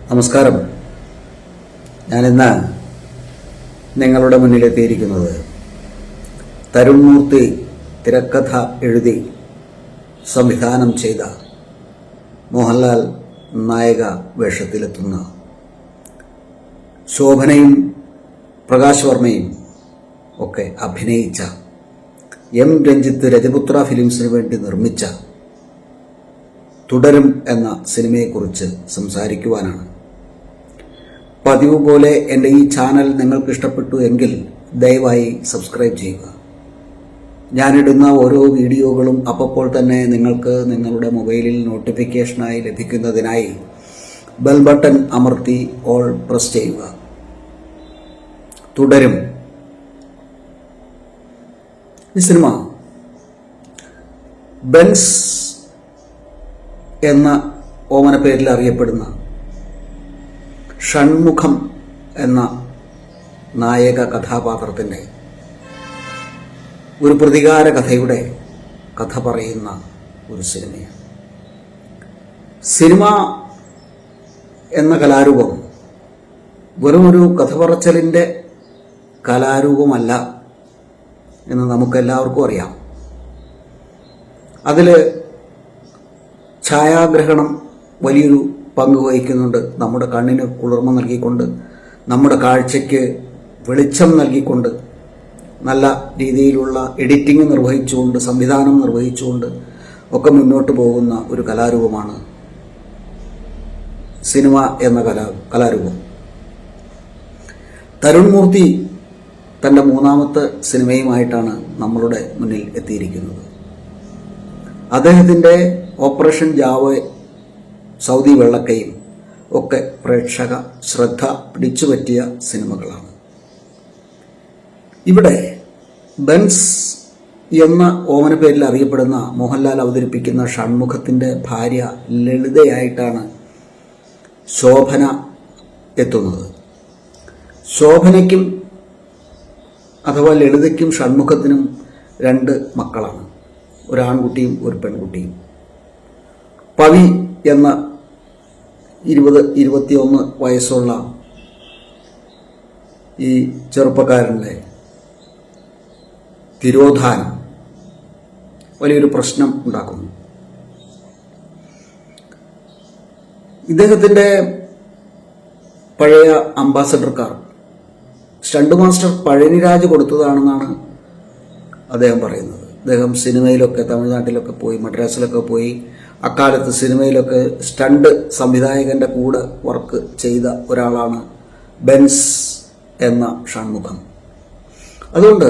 നമസ്കാരം. ഞാനിന്ന് നിങ്ങളുടെ മുന്നിലെത്തിയിരിക്കുന്നത് തരുൺ മൂർത്തി തിരക്കഥ എഴുതി സംവിധാനം ചെയ്ത മോഹൻലാൽ നായക വേഷത്തിലെത്തുന്ന ശോഭനയും പ്രകാശ് വർമ്മയും ഒക്കെ അഭിനയിച്ച എം രഞ്ജിത്ത് രജപുത്ര ഫിലിംസിന് വേണ്ടി നിർമ്മിച്ച തുടരും എന്ന സിനിമയെക്കുറിച്ച് സംസാരിക്കുവാനാണ്. പതിവ് പോലെ എൻ്റെ ഈ ചാനൽ നിങ്ങൾക്ക് ഇഷ്ടപ്പെട്ടു എങ്കിൽ ദയവായി സബ്സ്ക്രൈബ് ചെയ്യുക. ഞാനിടുന്ന ഓരോ വീഡിയോകളും അപ്പോൾ തന്നെ നിങ്ങൾക്ക് നിങ്ങളുടെ മൊബൈലിൽ നോട്ടിഫിക്കേഷനായി ലഭിക്കുന്നതിനായി ബെൽ ബട്ടൺ അമർത്തി ഓൾ പ്രസ് ചെയ്യുക. തുടരും. ഈ സിനിമ ബെൻസ് എന്ന ഓമന പേരിൽ അറിയപ്പെടുന്ന ഷൺമുഖം എന്ന നായക കഥാപാത്രത്തിൻ്റെ ഒരു പ്രതികാര കഥയുടെ കഥ പറയുന്ന ഒരു സിനിമയാണ്. സിനിമ എന്ന കലാരൂപം വെറും ഒരു കഥ പറച്ചിലിൻ്റെ കലാരൂപമല്ല എന്ന് നമുക്കെല്ലാവർക്കും അറിയാം. അതിൽ ഛായാഗ്രഹണം വലിയൊരു പങ്ക് വഹിക്കുന്നുണ്ട്. നമ്മുടെ കണ്ണിന് കുളിർമ നൽകിക്കൊണ്ട്, നമ്മുടെ കാഴ്ചയ്ക്ക് വെളിച്ചം നൽകിക്കൊണ്ട്, നല്ല രീതിയിലുള്ള എഡിറ്റിംഗ് നിർവഹിച്ചുകൊണ്ട്, സംവിധാനം നിർവഹിച്ചുകൊണ്ട് ഒക്കെ മുന്നോട്ട് പോകുന്ന ഒരു കലാരൂപമാണ് സിനിമ എന്ന കലാരൂപം. തരുൺ മൂർത്തി തൻ്റെ മൂന്നാമത്തെ സിനിമയുമായിട്ടാണ് നമ്മളുടെ മുന്നിൽ എത്തിയിരിക്കുന്നത്. അദ്ദേഹത്തിൻ്റെ ഓപ്പറേഷൻ ജാവോ, സൗദി വെള്ളക്കയും ഒക്കെ പ്രേക്ഷക ശ്രദ്ധ പിടിച്ചുപറ്റിയ സിനിമകളാണ്. ഇവിടെ ബെൻസ് എന്ന ഓമന പേരിൽ അറിയപ്പെടുന്ന മോഹൻലാൽ അവതരിപ്പിക്കുന്ന ഷൺമുഖത്തിൻ്റെ ഭാര്യ ലളിതയായിട്ടാണ് ശോഭന എത്തുന്നത്. ശോഭനയ്ക്കും അഥവാ ലളിതയ്ക്കും ഷൺമുഖത്തിനും 2 മക്കളാണ്, ഒരു ആൺകുട്ടിയും ഒരു പെൺകുട്ടിയും. പവി എന്ന 20-21 വയസ്സുള്ള ഈ ചെറുപ്പക്കാരൻ്റെ തിരോധാനം വലിയൊരു പ്രശ്നം ഉണ്ടാക്കുന്നു. ഇദ്ദേഹത്തിൻ്റെ പഴയ അംബാസഡർ കാർ സ്റ്റണ്ട് മാസ്റ്റർ പഴനിരാജ് കൊടുത്തതാണെന്നാണ് അദ്ദേഹം പറയുന്നത്. അദ്ദേഹം സിനിമയിലൊക്കെ തമിഴ്നാട്ടിലൊക്കെ പോയി, മദ്രാസിലൊക്കെ പോയി അക്കാലത്ത് സിനിമയിലൊക്കെ സ്റ്റണ്ട് സംവിധായകൻ്റെ കൂടെ വർക്ക് ചെയ്ത ഒരാളാണ് ബെൻസ് എന്ന ഷൺമുഖം. അതുകൊണ്ട്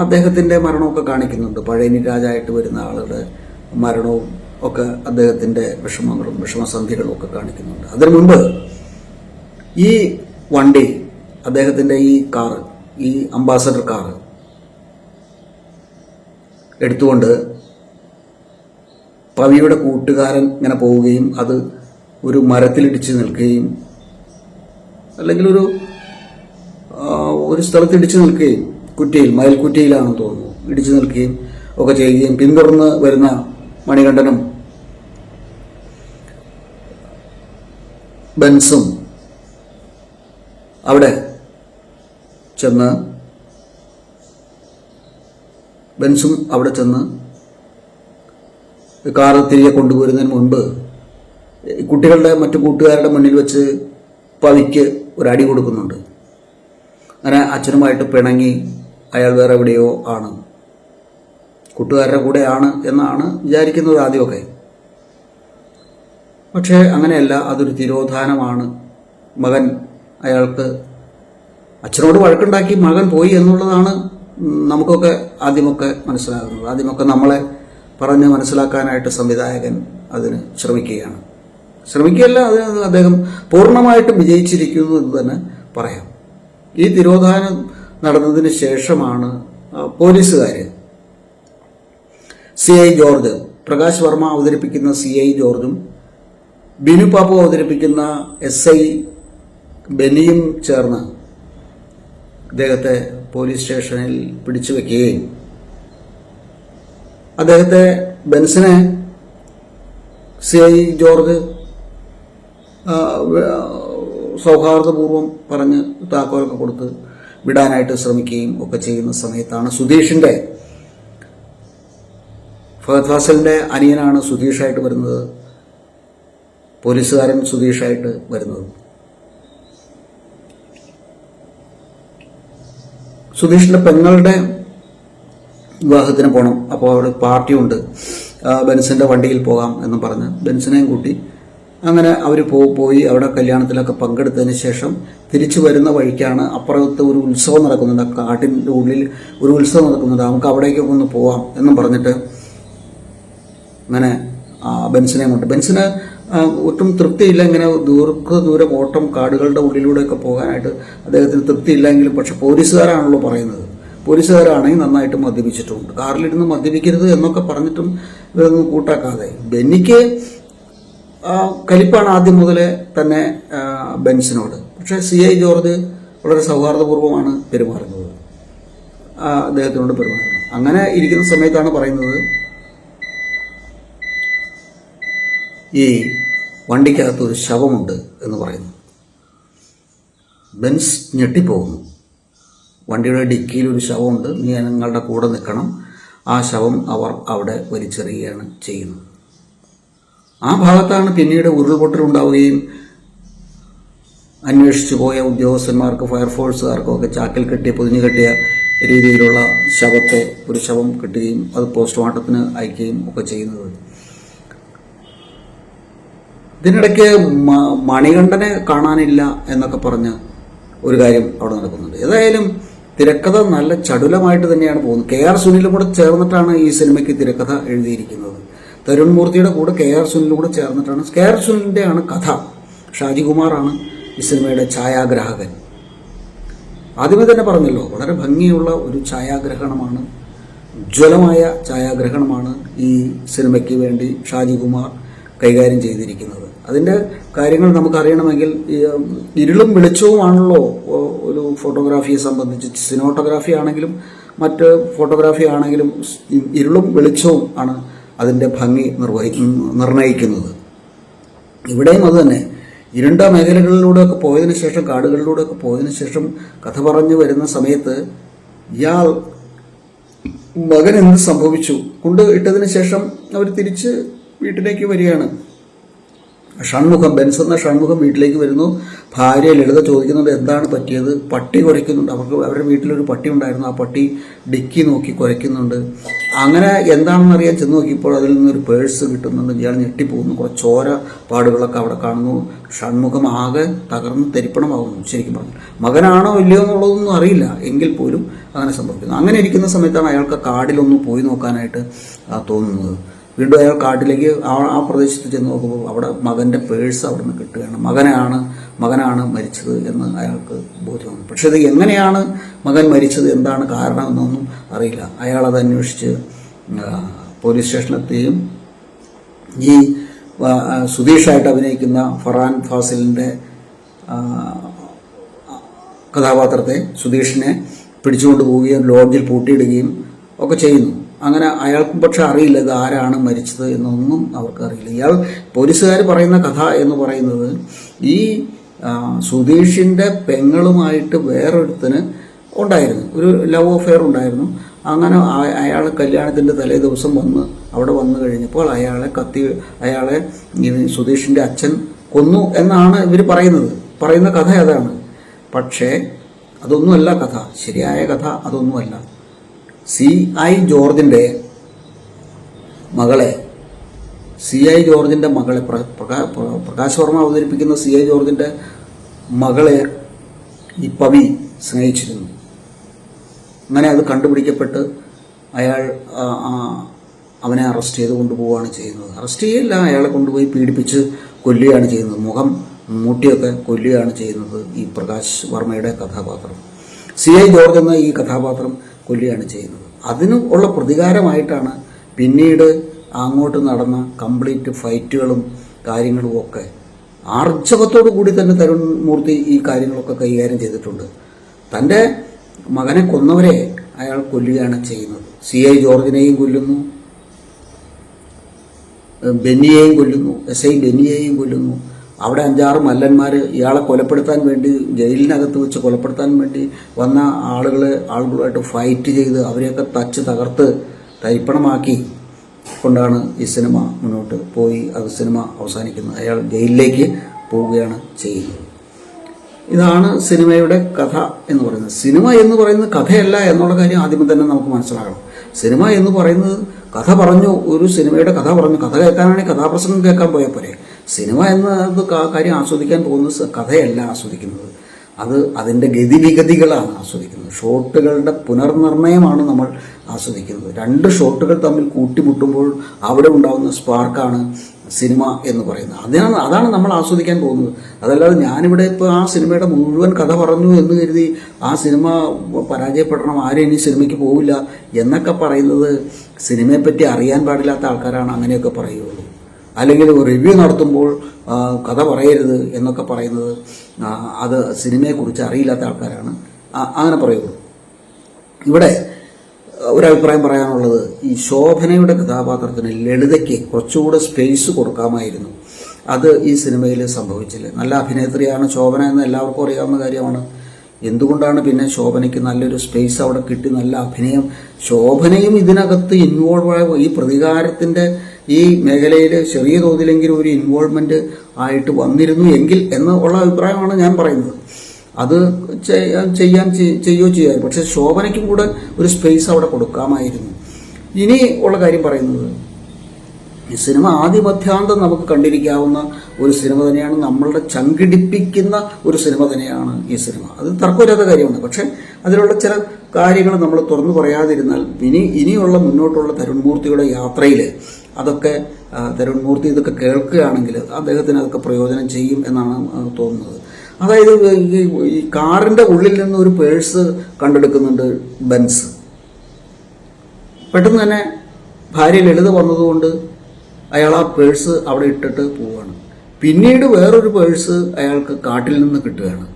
അദ്ദേഹത്തിൻ്റെ മരണമൊക്കെ കാണിക്കുന്നുണ്ട്. പഴനിരാജായിട്ട് വരുന്ന ആളുടെ മരണവും ഒക്കെ അദ്ദേഹത്തിൻ്റെ വിഷമങ്ങളും വിഷമസന്ധികളും ഒക്കെ കാണിക്കുന്നുണ്ട്. അതിനു മുൻപ് ഈ വണ്ടി, അദ്ദേഹത്തിൻ്റെ ഈ കാറ്, ഈ അംബാസഡർ കാറ് എടുത്തുകൊണ്ട് പവിയുടെ കൂട്ടുകാരൻ ഇങ്ങനെ പോവുകയും അത് ഒരു മരത്തിലിടിച്ച് നിൽക്കുകയും, അല്ലെങ്കിൽ ഒരു സ്ഥലത്ത് ഇടിച്ചു നിൽക്കുകയും, കുറ്റിയിൽ, മയിൽക്കുറ്റിയിലാണെന്ന് തോന്നുന്നു, ഇടിച്ചു നിൽക്കുകയും ഒക്കെ ചെയ്യുകയും, പിന്തുടർന്ന് വരുന്ന മണികണ്ഠനും ബെൻസും അവിടെ ചെന്ന് കാറ് തിരികെ കൊണ്ടുപോരുന്നതിന് മുൻപ് കുട്ടികളുടെ മറ്റു കൂട്ടുകാരുടെ മുന്നിൽ വെച്ച് പവിക്ക് ഒരടി കൊടുക്കുന്നുണ്ട്. അങ്ങനെ അച്ഛനുമായിട്ട് പിണങ്ങി അയാൾ വേറെ എവിടെയോ ആണ്, കൂട്ടുകാരുടെ കൂടെയാണ് എന്നാണ് വിചാരിക്കുന്നത് ആദ്യമൊക്കെ. പക്ഷേ അങ്ങനെയല്ല, അതൊരു തിരോധാനമാണ്. മകൻ അയാൾക്ക് അച്ഛനോട് വഴക്കുണ്ടാക്കി മകൻ പോയി എന്നുള്ളതാണ് നമുക്കൊക്കെ ആദ്യമൊക്കെ മനസ്സിലാകുന്നത്. ആദ്യമൊക്കെ നമ്മളെ പറഞ്ഞ് മനസ്സിലാക്കാനായിട്ട് സംവിധായകൻ അതിന് ശ്രമിക്കുകയല്ല, അത് അദ്ദേഹം പൂർണ്ണമായിട്ടും വിജയിച്ചിരിക്കുന്നു എന്ന് തന്നെ പറയാം. ഈ തിരോധാനം നടന്നതിന് ശേഷമാണ് പോലീസുകാർ, CI ജോർജ്, പ്രകാശ് വർമ്മ അവതരിപ്പിക്കുന്ന CI ജോർജും ബിനു പാപ്പു അവതരിപ്പിക്കുന്ന SI ബെനിയും ചേർന്ന് അദ്ദേഹത്തെ പോലീസ് സ്റ്റേഷനിൽ പിടിച്ചു വയ്ക്കുകയും അദ്ദേഹത്തെ, ബെൻസിനെ CI ജോർജ് സൗഹാർദ്ദപൂർവ്വം പറഞ്ഞ് താക്കോലൊക്കെ കൊടുത്ത് വിടാനായിട്ട് ശ്രമിക്കുകയും ഒക്കെ ചെയ്യുന്ന സമയത്താണ് സുധീഷിൻ്റെ, ഫഹദ് ഫാസിലിൻ്റെ അനിയനാണ് സുധീഷായിട്ട് വരുന്നത്, പോലീസുകാരൻ സുധീഷായിട്ട് വരുന്നത്. സുധീഷിൻ്റെ പെങ്ങളുടെ വിവാഹത്തിന് പോകണം. അപ്പോൾ അവിടെ പാർട്ടിയുണ്ട്, ബെൻസിൻ്റെ വണ്ടിയിൽ പോകാം എന്നും പറഞ്ഞ് ബെൻസിനെയും കൂട്ടി അങ്ങനെ അവർ പോയി അവിടെ കല്യാണത്തിലൊക്കെ പങ്കെടുത്തതിന് ശേഷം തിരിച്ചു വരുന്ന വഴിക്കാണ് അപ്പുറത്ത് ഒരു ഉത്സവം നടക്കുന്നുണ്ട്, കാട്ടിൻ്റെ ഉള്ളിൽ ഒരു ഉത്സവം നടക്കുന്നുണ്ട്, നമുക്ക് അവിടേക്കൊക്കെ ഒന്ന് പോവാം എന്നും പറഞ്ഞിട്ട് അങ്ങനെ ബെൻസിനെ കൊണ്ട്, ബെൻസിന് ഒട്ടും തൃപ്തിയില്ല, ഇങ്ങനെ ദൂരം ഓട്ടം കാടുകളുടെ ഉള്ളിലൂടെയൊക്കെ പോകാനായിട്ട് അദ്ദേഹത്തിന് തൃപ്തിയില്ലെങ്കിലും, പക്ഷെ പോലീസുകാരാണല്ലോ പറയുന്നത്, പോലീസുകാരാണെങ്കിൽ നന്നായിട്ട് മദ്യപിച്ചിട്ടുണ്ട്, കാറിലിരുന്ന് മദ്യപിക്കരുത് എന്നൊക്കെ പറഞ്ഞിട്ടും ഇതൊന്നും കൂട്ടാക്കാതെ ബെന്നിക്ക് കലിപ്പാണ് ആദ്യം മുതലേ തന്നെ ബെൻസിനോട്. പക്ഷേ CI ജോർജ് വളരെ സൗഹാർദ്ദപൂർവ്വമാണ് പെരുമാറുന്നത്, അദ്ദേഹത്തിനോട് പെരുമാറുന്നത്. അങ്ങനെ ഇരിക്കുന്ന സമയത്താണ് പറയുന്നത്, ഈ വണ്ടിക്കകത്ത് ഒരു ശവമുണ്ട് എന്ന് പറയുന്നു. ബെൻസ് ഞെട്ടിപ്പോകുന്നു. വണ്ടിയുടെ ഡിക്കിയിൽ ഒരു ശവമുണ്ട്, നീ ഞങ്ങളുടെ കൂടെ നിൽക്കണം. ആ ശവം അവർ അവിടെ വലിച്ചെറിയുകയാണ് ചെയ്യുന്നത്. ആ ഭാഗത്താണ് പിന്നീട് ഉരുൾപൊട്ടലുണ്ടാവുകയും അന്വേഷിച്ചു പോയ ഉദ്യോഗസ്ഥന്മാർക്ക്, ഫയർഫോഴ്സുകാർക്കും ഒക്കെ ചാക്കിൽ കെട്ടിയ പൊതിഞ്ഞു കെട്ടിയ രീതിയിലുള്ള ഒരു ശവം കിട്ടുകയും അത് പോസ്റ്റ്മോർട്ടത്തിന് അയക്കുകയും ഒക്കെ ചെയ്യുന്നത്. ഇതിനിടയ്ക്ക് മണികണ്ഠനെ കാണാനില്ല എന്നൊക്കെ പറഞ്ഞ് ഒരു കാര്യം അവിടെ നടക്കുന്നുണ്ട്. ഏതായാലും തിരക്കഥ നല്ല ചടുലമായിട്ട് തന്നെയാണ് പോകുന്നത്. KR സുനിലും കൂടെ ചേർന്നിട്ടാണ് ഈ സിനിമയ്ക്ക് തിരക്കഥ എഴുതിയിരിക്കുന്നത്. തരുൺ മൂർത്തിയുടെ കൂടെ KR സുനിലും കൂടെ ചേർന്നിട്ടാണ്. KR സുനിലിൻ്റെ ആണ് കഥ. ഷാജികുമാറാണ് ഈ സിനിമയുടെ ഛായാഗ്രാഹകൻ. ആദ്യമേ തന്നെ പറഞ്ഞല്ലോ, വളരെ ഭംഗിയുള്ള ഒരു ഛായാഗ്രഹണമാണ്, ഉജ്ജ്വലമായ ഛായാഗ്രഹണമാണ് ഈ സിനിമയ്ക്ക് വേണ്ടി ഷാജികുമാർ കൈകാര്യം ചെയ്തിരിക്കുന്നത്. അതിൻ്റെ കാര്യങ്ങൾ നമുക്കറിയണമെങ്കിൽ ഇരുളും വെളിച്ചവുമാണല്ലോ ഒരു ഫോട്ടോഗ്രാഫിയെ സംബന്ധിച്ച്. സിനിമാറ്റോഗ്രാഫി ആണെങ്കിലും മറ്റ് ഫോട്ടോഗ്രാഫി ആണെങ്കിലും ഇരുളും വെളിച്ചവും ആണ് അതിൻ്റെ ഭംഗി നിർണ്ണയിക്കുന്നത്. ഇവിടെയും അതുതന്നെ. ഇരുണ്ട മേഖലകളിലൂടെയൊക്കെ പോയതിനു ശേഷം, കാടുകളിലൂടെയൊക്കെ പോയതിനു ശേഷം കഥ പറഞ്ഞു വരുന്ന സമയത്ത് ഇയാൾ മകൻ എന്ത് സംഭവിച്ചു കൊണ്ട് ഇട്ടതിന് ശേഷം അവർ തിരിച്ച് വീട്ടിലേക്ക് വരികയാണ്. ബെൻസ് എന്ന ഷൺമുഖം വീട്ടിലേക്ക് വരുന്നു. ഭാര്യ ലളിത ചോദിക്കുന്നുണ്ട് എന്താണ് പറ്റിയത്. പട്ടി കുരയ്ക്കുന്നുണ്ട്. അവരുടെ വീട്ടിലൊരു പട്ടി ഉണ്ടായിരുന്നു. ആ പട്ടി ഡിക്കി നോക്കി കുരയ്ക്കുന്നുണ്ട്. അങ്ങനെ എന്താണെന്ന് അറിയാൻ ചെന്ന് നോക്കിയപ്പോൾ അതിൽ നിന്നൊരു പേഴ്സ് കിട്ടുന്നുണ്ട്. ഇയാൾ ഞെട്ടിപ്പോകുന്നു. കുറച്ച് ചോര പാടുകളൊക്കെ അവിടെ കാണുന്നു. ഷൺമുഖം ആകെ തകർന്ന് തെരിപ്പണമാകുന്നു. ശരിക്കും പറഞ്ഞു, മകനാണോ ഇല്ലയോ എന്നുള്ളതൊന്നും അറിയില്ല, എങ്കിൽ പോലും അങ്ങനെ സംഭവിക്കുന്നു. അങ്ങനെ ഇരിക്കുന്ന സമയത്താണ് അയാൾക്ക് കാടിലൊന്ന് പോയി നോക്കാനായിട്ട് തോന്നുന്നത്. വീണ്ടും അയാൾ കാട്ടിലേക്ക് ആ പ്രദേശത്ത് ചെന്ന് നോക്കുമ്പോൾ അവിടെ മകൻ്റെ പേഴ്സ് അവിടെ നിന്ന് കിട്ടുകയാണ്. മകനാണ് മരിച്ചത് എന്ന് അയാൾക്ക് ബോധ്യമാണ്. പക്ഷെ അത് എങ്ങനെയാണ് മകൻ മരിച്ചത്, എന്താണ് കാരണം എന്നൊന്നും അറിയില്ല. അയാളത് അന്വേഷിച്ച് പോലീസ് സ്റ്റേഷനിലെത്തുകയും ഈ സുധീഷായിട്ട് അഭിനയിക്കുന്ന ഫർഹാൻ ഫാസിലിൻ്റെ കഥാപാത്രത്തെ, സുധീഷിനെ പിടിച്ചുകൊണ്ട് പോവുകയും ലോഡ്ജിൽ പൂട്ടിയിടുകയും ഒക്കെ ചെയ്യുന്നു. അങ്ങനെ അയാൾക്കും പക്ഷെ അറിയില്ല ഇത് ആരാണ് മരിച്ചത് എന്നൊന്നും അവർക്കറിയില്ല. ഇയാൾ പോലീസുകാർ പറയുന്ന കഥ എന്ന് പറയുന്നത് ഈ സുധീഷിൻ്റെ പെങ്ങളുമായിട്ട് വേറൊരുത്തന് ഉണ്ടായിരുന്നു, ഒരു ലവ് അഫെയർ ഉണ്ടായിരുന്നു. അങ്ങനെ അയാൾ കല്യാണത്തിൻ്റെ തലേ ദിവസം അവിടെ വന്നു കഴിഞ്ഞപ്പോൾ അയാളെ സുധീഷിൻ്റെ അച്ഛൻ കൊന്നു എന്നാണ് ഇവർ പറയുന്ന കഥ അതാണ്. പക്ഷേ അതൊന്നുമല്ല കഥ, ശരിയായ കഥ അതൊന്നുമല്ല. CI ജോർജിൻ്റെ മകളെ പ്രകാശ് വർമ്മ അവതരിപ്പിക്കുന്ന CI ജോർജിൻ്റെ മകളെ ഈ പവി സ്നേഹിച്ചിരുന്നു. അങ്ങനെ അത് കണ്ടുപിടിക്കപ്പെട്ട് അവനെ അറസ്റ്റ് ചെയ്ത് കൊണ്ടുപോവുകയാണ് ചെയ്യുന്നത്. അറസ്റ്റ് ചെയ്യില്ല, അയാളെ കൊണ്ടുപോയി പീഡിപ്പിച്ച് കൊല്ലുകയാണ് ചെയ്യുന്നത്. മുഖം മൂട്ടിയൊക്കെ കൊല്ലുകയാണ് ചെയ്യുന്നത് ഈ പ്രകാശ് വർമ്മയുടെ കഥാപാത്രം. CI ജോർജ് എന്ന ഈ കഥാപാത്രം കൊല്ലുകയാണ് ചെയ്യുന്നത്. അതിന് ഉള്ള പ്രതികാരമായിട്ടാണ് പിന്നീട് അങ്ങോട്ട് നടന്ന കംപ്ലീറ്റ് ഫൈറ്റുകളും കാര്യങ്ങളും ഒക്കെ ആർജവത്തോടു കൂടി തന്നെ തരുൺ മൂർത്തി ഈ കാര്യങ്ങളൊക്കെ കൈകാര്യം ചെയ്തിട്ടുണ്ട്. തൻ്റെ മകനെ കൊന്നവരെ അയാൾ കൊല്ലുകയാണ് ചെയ്യുന്നത്. CI ജോർജിനെയും കൊല്ലുന്നു, ബെന്നിയെയും കൊല്ലുന്നു, SI ബെന്നിയെയും കൊല്ലുന്നു. അവിടെ 5-6 മല്ലന്മാർ ഇയാളെ കൊലപ്പെടുത്താൻ വേണ്ടി ജയിലിനകത്ത് വെച്ച് കൊലപ്പെടുത്താൻ വേണ്ടി വന്ന ആളുകളുമായിട്ട് ഫൈറ്റ് ചെയ്ത് അവരെയൊക്കെ തച്ച് തകർത്ത് തരിപ്പണമാക്കി കൊണ്ടാണ് ഈ സിനിമ മുന്നോട്ട് പോയി അത് സിനിമ അവസാനിക്കുന്നത്. അയാൾ ജയിലിലേക്ക് പോവുകയാണ് ചെയ്യുന്നത്. ഇതാണ് സിനിമയുടെ കഥ എന്ന് പറയുന്നത്. സിനിമ എന്ന് പറയുന്നത് കഥയല്ല എന്നുള്ള കാര്യം ആദ്യമേ തന്നെ നമുക്ക് മനസ്സിലാകണം. സിനിമ എന്ന് പറയുന്നത് കഥ പറഞ്ഞു, ഒരു സിനിമയുടെ കഥ പറഞ്ഞു. കഥ കേൾക്കാനാണെങ്കിൽ കഥാപ്രസംഗം കേൾക്കാൻ പോയാൽ പോരെ. സിനിമ എന്നത് കാര്യം ആസ്വദിക്കാൻ പോകുന്നത് കഥയല്ല ആസ്വദിക്കുന്നത്, അത് അതിൻ്റെ ഗതിവിഗതികളാണ് ആസ്വദിക്കുന്നത്. ഷോട്ടുകളുടെ പുനർനിർണയമാണ് നമ്മൾ ആസ്വദിക്കുന്നത്. 2 ഷോട്ടുകൾ തമ്മിൽ കൂട്ടിമുട്ടുമ്പോൾ അവിടെ ഉണ്ടാകുന്ന സ്പാർക്കാണ് സിനിമ എന്ന് പറയുന്നത്. അതാണ് നമ്മൾ ആസ്വദിക്കാൻ പോകുന്നത്. അതല്ലാതെ ഞാനിവിടെ ഇപ്പോൾ ആ സിനിമയുടെ മുഴുവൻ കഥ പറഞ്ഞു എന്ന് കരുതി ആ സിനിമ പരാജയപ്പെടണം, ആരും ഇനി സിനിമയ്ക്ക് പോവില്ല എന്നൊക്കെ പറയുന്നത് സിനിമയെപ്പറ്റി അറിയാൻ പാടില്ലാത്ത ആൾക്കാരാണ് അങ്ങനെയൊക്കെ പറയുള്ളൂ. അല്ലെങ്കിൽ റിവ്യൂ നടത്തുമ്പോൾ കഥ പറയരുത് എന്നൊക്കെ പറയുന്നത് അത് സിനിമയെക്കുറിച്ച് അറിയില്ലാത്ത ആൾക്കാരാണ് അങ്ങനെ പറയുള്ളൂ. ഇവിടെ ഒരഭിപ്രായം പറയാനുള്ളത്, ഈ ശോഭനയുടെ കഥാപാത്രത്തിന് ലളിതയ്ക്ക് കുറച്ചുകൂടെ സ്പേസ് കൊടുക്കാമായിരുന്നു. അത് ഈ സിനിമയിൽ സംഭവിച്ചില്ല. നല്ല അഭിനേത്രിയാണ് ശോഭന എന്ന് എല്ലാവർക്കും അറിയാവുന്ന കാര്യമാണ്. എന്തുകൊണ്ടാണ് പിന്നെ ശോഭനയ്ക്ക് നല്ലൊരു സ്പേസ് അവിടെ കിട്ടി, നല്ല അഭിനയം? ശോഭനയും ഇതിനകത്ത് ഇൻവോൾവ് ആയ ഈ പ്രതികാരത്തിൻ്റെ ഈ മേഖലയിൽ ചെറിയ തോതിലെങ്കിലും ഒരു ഇൻവോൾവ്മെൻറ്റ് ആയിട്ട് വന്നിരുന്നു എങ്കിൽ എന്നുള്ള അഭിപ്രായമാണ് ഞാൻ പറയുന്നത്. അത് ചെയ്യാൻ പക്ഷെ ശോഭനയ്ക്കും കൂടെ ഒരു സ്പേസ് അവിടെ കൊടുക്കാമായിരുന്നു. ഇനി ഉള്ള കാര്യം പറയുന്നത്, ഈ സിനിമ ആദിമധ്യാന്തം നമുക്ക് കണ്ടിരിക്കാവുന്ന ഒരു സിനിമ തന്നെയാണ്, നമ്മളുടെ ചങ്കിടിപ്പിക്കുന്ന ഒരു സിനിമ തന്നെയാണ് ഈ സിനിമ. അത് തർക്കമില്ലാത്ത കാര്യമാണ്. പക്ഷെ അതിലുള്ള ചില കാര്യങ്ങൾ നമ്മൾ തുറന്നു പറയാതിരുന്നാൽ ഇനിയുള്ള മുന്നോട്ടുള്ള തരുൺമൂർത്തിയുടെ യാത്രയിൽ അതൊക്കെ തരുൺമൂർത്തി ഇതൊക്കെ കേൾക്കുകയാണെങ്കിൽ അദ്ദേഹത്തിന് അതൊക്കെ പ്രയോജനം ചെയ്യും എന്നാണ് തോന്നുന്നത്. അതായത് ഈ കാറിൻ്റെ ഉള്ളിൽ നിന്ന് ഒരു പേഴ്സ് കണ്ടെടുക്കുന്നുണ്ട് ബെൻസ്. പെട്ടെന്ന് തന്നെ ഭാര്യ ലളിത വന്നതുകൊണ്ട് അയാൾ ആ പേഴ്സ് അവിടെ ഇട്ടിട്ട് പോവുകയാണ്. പിന്നീട് വേറൊരു പേഴ്സ് അയാൾക്ക് കാട്ടിൽ നിന്ന് കിട്ടുകയാണ്.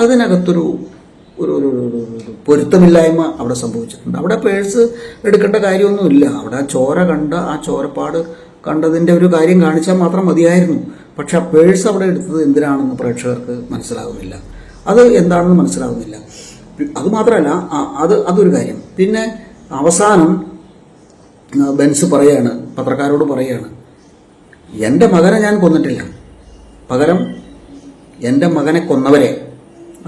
അതിനകത്തൊരു ഒരു പൊരുത്തമില്ലായ്മ അവിടെ സംഭവിച്ചിട്ടുണ്ട്. അവിടെ പേഴ്സ് എടുക്കേണ്ട കാര്യമൊന്നുമില്ല. അവിടെ ആ ചോര കണ്ട ആ ചോരപ്പാട് കണ്ടതിൻ്റെ ഒരു കാര്യം കാണിച്ചാൽ മാത്രം മതിയായിരുന്നു. പക്ഷെ ആ പേഴ്സ് അവിടെ എടുത്തത് എന്തിനാണെന്ന് പ്രേക്ഷകർക്ക് മനസ്സിലാകുന്നില്ല. അത് എന്താണെന്ന് മനസ്സിലാകുന്നില്ല. അതുമാത്രമല്ല, അതൊരു കാര്യം. പിന്നെ അവസാനം ബെൻസ് പറയാണ്, പത്രക്കാരോട് പറയാണ്, എൻ്റെ മകനെ ഞാൻ കൊന്നിട്ടില്ല, പകരം എൻ്റെ മകനെ കൊന്നവരെ,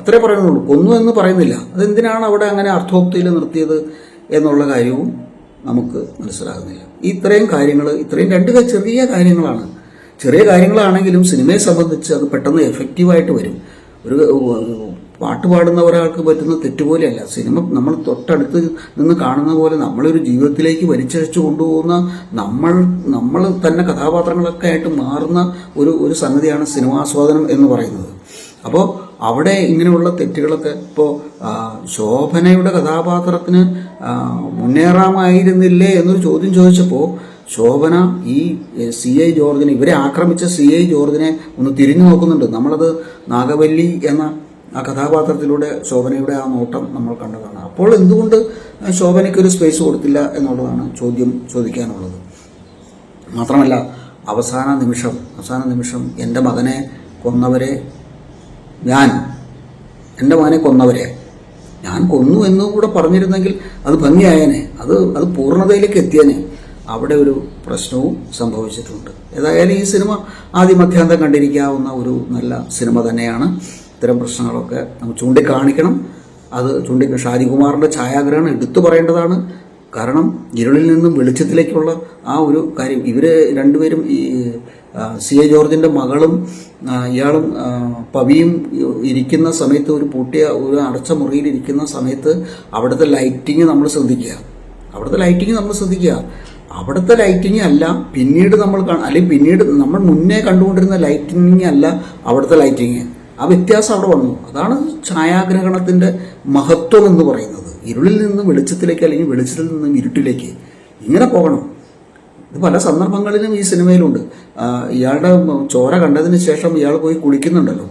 അത്രേ പറയുന്നുള്ളൂ. കൊന്നു എന്ന് പറയുന്നില്ല. അതെന്തിനാണ് അവിടെ അങ്ങനെ അർത്ഥോക്തിയിൽ നിർത്തിയത് എന്നുള്ള കാര്യവും നമുക്ക് മനസ്സിലാകുന്നില്ല. ഇത്രയും കാര്യങ്ങൾ, ഇത്രയും 2 ചെറിയ കാര്യങ്ങളാണ്. ചെറിയ കാര്യങ്ങളാണെങ്കിലും സിനിമയെ സംബന്ധിച്ച് അത് പെട്ടെന്ന് എഫക്റ്റീവായിട്ട് വരും. ഒരു പാട്ട് പാടുന്ന ഒരാൾക്ക് പറ്റുന്ന തെറ്റുപോലെയല്ല സിനിമ. നമ്മൾ തൊട്ടടുത്ത് നിന്ന് കാണുന്ന പോലെ നമ്മളൊരു ജീവിതത്തിലേക്ക് വലിച്ചഴിച്ചു കൊണ്ടുപോകുന്ന നമ്മൾ തന്നെ കഥാപാത്രങ്ങളൊക്കെ ആയിട്ട് മാറുന്ന ഒരു സംഗതിയാണ് സിനിമാസ്വാദനം എന്ന് പറയുന്നത്. അപ്പോൾ അവിടെ ഇങ്ങനെയുള്ള തെറ്റുകളൊക്കെ, ഇപ്പോൾ ശോഭനയുടെ കഥാപാത്രത്തിന് മുന്നേറാമായിരുന്നില്ലേ എന്നൊരു ചോദ്യം ചോദിച്ചപ്പോൾ ശോഭന ഈ CI ജോർജിനെ, ഇവരെ ആക്രമിച്ച CI ജോർജിനെ ഒന്ന് തിരിഞ്ഞു നോക്കുന്നുണ്ട്. നമ്മളത് നാഗവല്ലി എന്ന ആ കഥാപാത്രത്തിലൂടെ ശോഭനയുടെ ആ നോട്ടം നമ്മൾ കണ്ടതാണ്. അപ്പോൾ എന്തുകൊണ്ട് ശോഭനയ്ക്കൊരു സ്പേസ് കൊടുത്തില്ല എന്നുള്ളതാണ് ചോദിക്കാനുള്ളത്. മാത്രമല്ല അവസാന നിമിഷം എൻ്റെ മകനെ കൊന്നവരെ, എൻ്റെ മകനെ കൊന്നവരെ ഞാൻ കൊന്നു എന്നും കൂടെ പറഞ്ഞിരുന്നെങ്കിൽ അത് ഭംഗിയായേനെ, അത് പൂർണ്ണതയിലേക്ക് എത്തിയേനെ. അവിടെ ഒരു പ്രശ്നവും സംഭവിച്ചിട്ടുണ്ട്. ഏതായാലും ഈ സിനിമ ആദിമധ്യാന്തം കണ്ടിരിക്കാവുന്ന ഒരു നല്ല സിനിമ തന്നെയാണ്. ഇത്തരം പ്രശ്നങ്ങളൊക്കെ നമുക്ക് ചൂണ്ടിക്കാണിക്കണം. അത് ഷാജികുമാറിൻ്റെ ഛായാഗ്രഹണം എടുത്തു പറയേണ്ടതാണ്. കാരണം ഇരുളിൽ നിന്നും വെളിച്ചത്തിലേക്കുള്ള ആ ഒരു കാര്യം, ഇവർ രണ്ടുപേരും ഈ CI ജോർജിൻ്റെ മകളും ഇയാളും പവിയും ഇരിക്കുന്ന സമയത്ത്, ഒരു അടച്ച മുറിയിൽ ഇരിക്കുന്ന സമയത്ത് അവിടുത്തെ ലൈറ്റിങ് നമ്മൾ ശ്രദ്ധിക്കുക. അവിടുത്തെ ലൈറ്റിങ് അല്ല പിന്നീട് പിന്നീട് നമ്മൾ മുന്നേ കണ്ടുകൊണ്ടിരുന്ന ലൈറ്റിങ് അല്ല അവിടുത്തെ ലൈറ്റിങ്. ആ വ്യത്യാസം അവിടെ വന്നു. അതാണ് ഛായാഗ്രഹണത്തിൻ്റെ മഹത്വം എന്ന് പറയുന്നത്. ഇരുളിൽ നിന്ന് വെളിച്ചത്തിലേക്ക്, അല്ലെങ്കിൽ വെളിച്ചത്തിൽ നിന്നും ഇരുട്ടിലേക്ക് ഇങ്ങനെ പോകണം. ഇത് പല സന്ദർഭങ്ങളിലും ഈ സിനിമയിലുണ്ട്. ഇയാളുടെ ചോര കണ്ടതിന് ശേഷം ഇയാൾ പോയി കുളിക്കുന്നുണ്ടല്ലോ,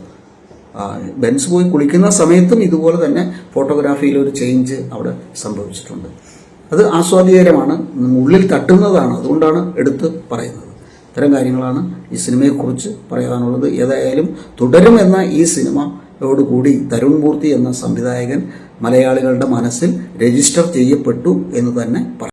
ബെൻസ് പോയി കുളിക്കുന്ന സമയത്തും ഇതുപോലെ തന്നെ ഫോട്ടോഗ്രാഫിയിൽ ഒരു ചേഞ്ച് അവിടെ സംഭവിച്ചിട്ടുണ്ട്. അത് ആസ്വാദ്യകരമാണ്, ഉള്ളിൽ തട്ടുന്നതാണ്. അതുകൊണ്ടാണ് എടുത്ത് പറയുന്നത്. ഇത്തരം കാര്യങ്ങളാണ് ഈ സിനിമയെക്കുറിച്ച് പറയാനുള്ളത്. ഏതായാലും തുടരുമെന്ന ഈ സിനിമയോടുകൂടി തരുൺ മൂർത്തി എന്ന സംവിധായകൻ മലയാളികളുടെ മനസ്സിൽ രജിസ്റ്റർ ചെയ്യപ്പെട്ടു എന്ന് തന്നെ പറയാം.